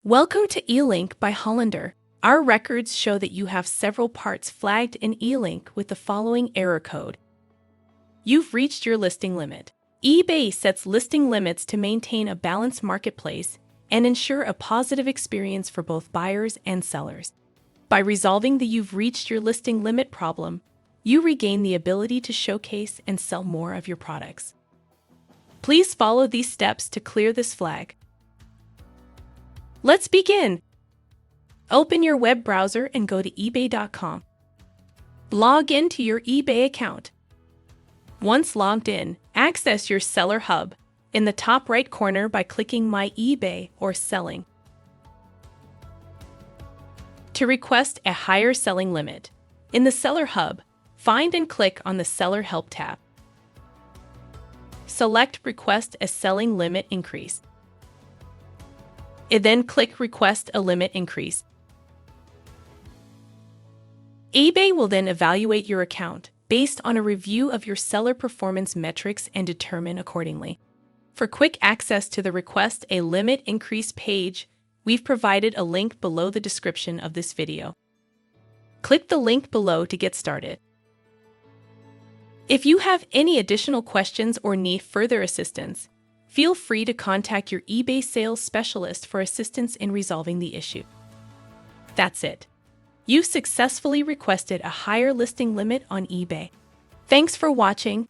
Welcome to eLINK by Hollander. Our records show that you have several parts flagged in eLINK with the following error code. You've reached your listing limit. eBay sets listing limits to maintain a balanced marketplace and ensure a positive experience for both buyers and sellers. By resolving the "you've reached your listing limit" problem, you regain the ability to showcase and sell more of your products. Please follow these steps to clear this flag. Let's begin. Open your web browser and go to ebay.com. Log in to your eBay account. Once logged in, access your Seller Hub in the top right corner by clicking My eBay or Selling. To request a higher selling limit, in the Seller Hub, find and click on the Seller Help tab. Select Request a Selling Limit Increase. Then click Request a Limit Increase. eBay will then evaluate your account based on a review of your seller performance metrics and determine accordingly. For quick access to the Request a Limit Increase page, we've provided a link below the description of this video. Click the link below to get started. If you have any additional questions or need further assistance, feel free to contact your eBay sales specialist for assistance in resolving the issue. That's it. You've successfully requested a higher listing limit on eBay. Thanks for watching.